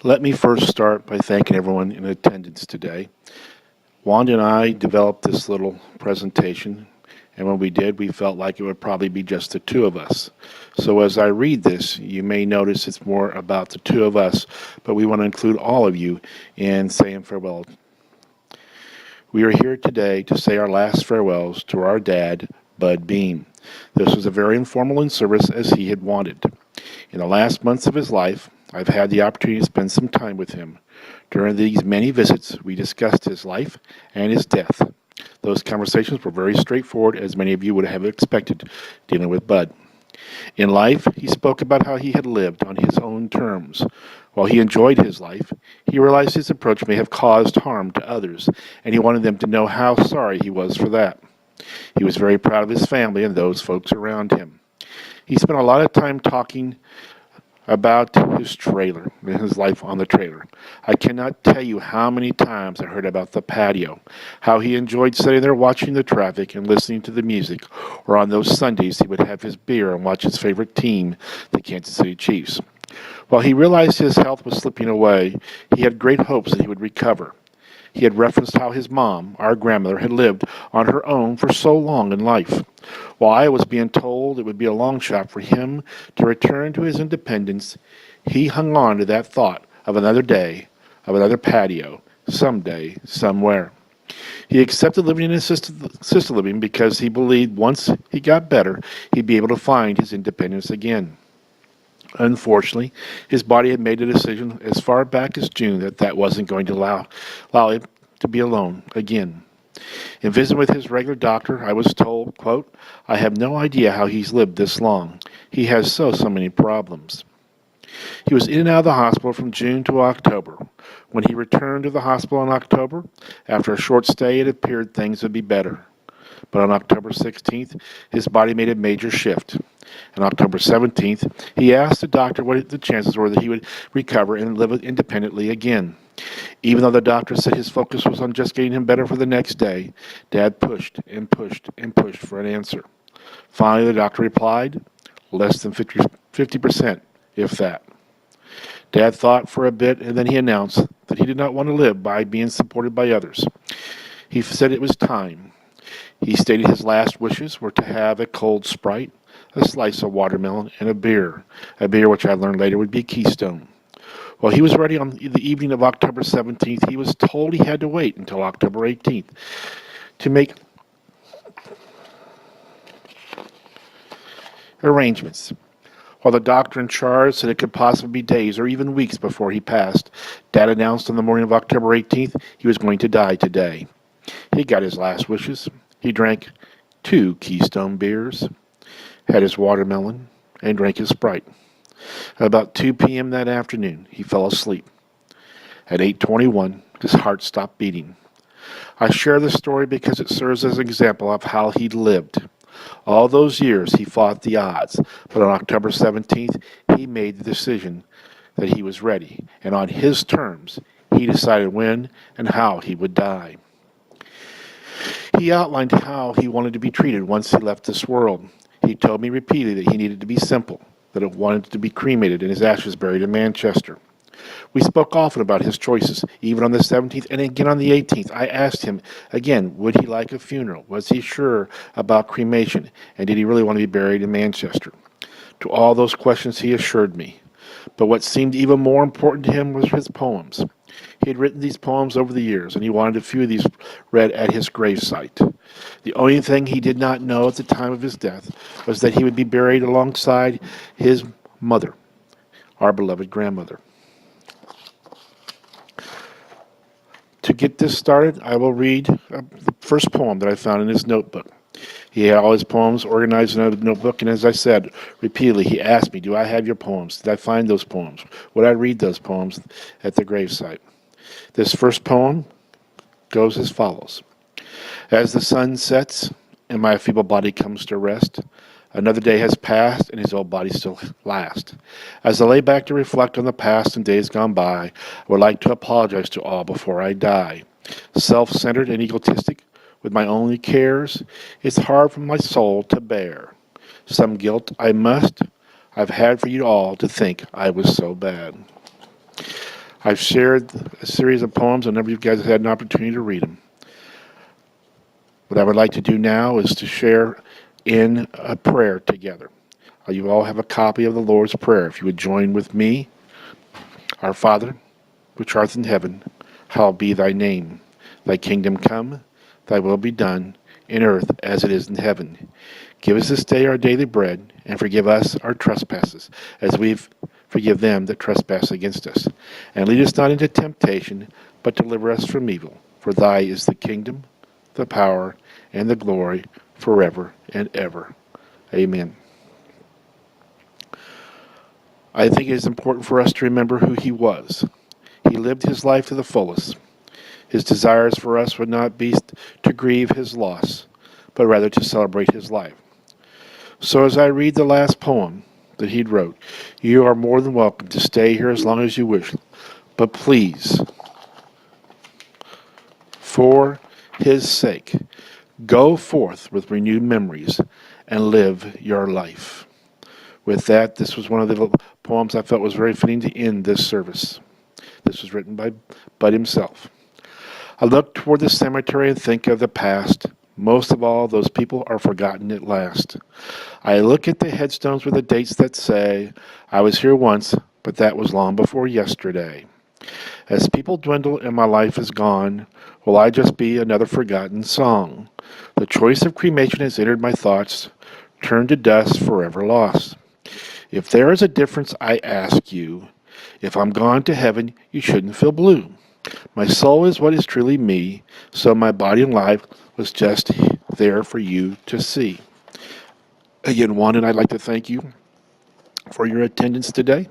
Let me first start by thanking everyone in attendance today. Wanda and I developed this little presentation, and when we did, we felt like it would probably be just the two of us. So as I read this, you may notice it's more about the two of us, but we want to include all of you in saying farewell. We are here today to say our last farewells to our dad, Bud Beam. This was a very informal in service as he had wanted. In the last months of his life, I've had the opportunity to spend some time with him. During these many visits, we discussed his life and his death. Those conversations were very straightforward, as many of you would have expected dealing with Bud. In life, he spoke about how he had lived on his own terms. While he enjoyed his life, he realized his approach may have caused harm to others, and he wanted them to know how sorry he was for that. He was very proud of his family and those folks around him. He spent a lot of time talking about his trailer, his life on the trailer. I cannot tell you how many times I heard about the patio, how he enjoyed sitting there watching the traffic and listening to the music, or on those Sundays he would have his beer and watch his favorite team, the Kansas City Chiefs. While he realized his health was slipping away, he had great hopes that he would recover. He had referenced how his mom, our grandmother, had lived on her own for so long in life. While I was being told it would be a long shot for him to return to his independence, he hung on to that thought of another day, of another patio, someday, somewhere. He accepted living in assisted living because he believed once he got better, he'd be able to find his independence again. Unfortunately, his body had made a decision as far back as June that that wasn't going to allow him to be alone again. In visiting with his regular doctor, I was told, quote, I have no idea how he's lived this long. He has so many problems. He was in and out of the hospital from June to October. When he returned to the hospital in October, after a short stay, it appeared things would be better. But on October 16th, his body made a major shift. On October 17th, he asked the doctor what the chances were that he would recover and live independently again. Even though the doctor said his focus was on just getting him better for the next day, Dad pushed and pushed and pushed for an answer. Finally, the doctor replied, less than 50%, if that. Dad thought for a bit, and then he announced that he did not want to live by being supported by others. He said it was time. He stated his last wishes were to have a cold Sprite, a slice of watermelon, and a beer which I learned later would be Keystone. While he was ready on the evening of October 17th, he was told he had to wait until October 18th to make arrangements. While the doctor in charge said it could possibly be days or even weeks before he passed, Dad announced on the morning of October 18th he was going to die today. He got his last wishes. He drank 2 Keystone beers, had his watermelon, and drank his Sprite. At about 2 p.m. that afternoon, he fell asleep. At 8:21, his heart stopped beating. I share this story because it serves as an example of how he lived. All those years he fought the odds, but on October 17th, he made the decision that he was ready, and on his terms, he decided when and how he would die. He outlined how he wanted to be treated once he left this world. He told me repeatedly that he needed to be simple, that he wanted to be cremated and his ashes buried in Manchester. We spoke often about his choices, even on the 17th and again on the 18th. I asked him again, would he like a funeral? Was he sure about cremation? And did he really want to be buried in Manchester? To all those questions, he assured me. But what seemed even more important to him was his poems. He had written these poems over the years, and he wanted a few of these read at his gravesite. The only thing he did not know at the time of his death was that he would be buried alongside his mother, our beloved grandmother. To get this started, I will read the first poem that I found in his notebook. He had all his poems organized in a notebook, and as I said repeatedly, he asked me, do I have your poems? Did I find those poems? Would I read those poems at the gravesite? This first poem goes as follows. As the sun sets and my feeble body comes to rest, another day has passed and his old body still lasts. As I lay back to reflect on the past and days gone by, I would like to apologize to all before I die. Self-centered and egotistic, with my only cares, it's hard for my soul to bear. Some guilt I've had for you all to think I was so bad. I've shared a series of poems, and none of you guys have had an opportunity to read them. What I would like to do now is to share in a prayer together. You all have a copy of the Lord's Prayer. If you would join with me, Our Father, which art in heaven, hallowed be thy name. Thy kingdom come, thy will be done, in earth as it is in heaven. Give us this day our daily bread, and forgive us our trespasses, as we forgive them that trespass against us. And lead us not into temptation, but deliver us from evil. For thy is the kingdom, the power, and the glory, forever and ever. Amen. I think it is important for us to remember who he was. He lived his life to the fullest. His desires for us would not be to grieve his loss, but rather to celebrate his life. So as I read the last poem that he wrote, you are more than welcome to stay here as long as you wish. But please, for his sake, go forth with renewed memories and live your life. With that, this was one of the poems I felt was very fitting to end this service. This was written by Bud himself. I look toward the cemetery and think of the past. Most of all, those people are forgotten at last. I look at the headstones with the dates that say, I was here once, but that was long before yesterday. As people dwindle and my life is gone, will I just be another forgotten song? The choice of cremation has entered my thoughts, turned to dust, forever lost. If there is a difference, I ask you, if I'm gone to heaven, you shouldn't feel blue. My soul is what is truly me, so my body and life was just there for you to see. Again, Juan and I'd like to thank you for your attendance today.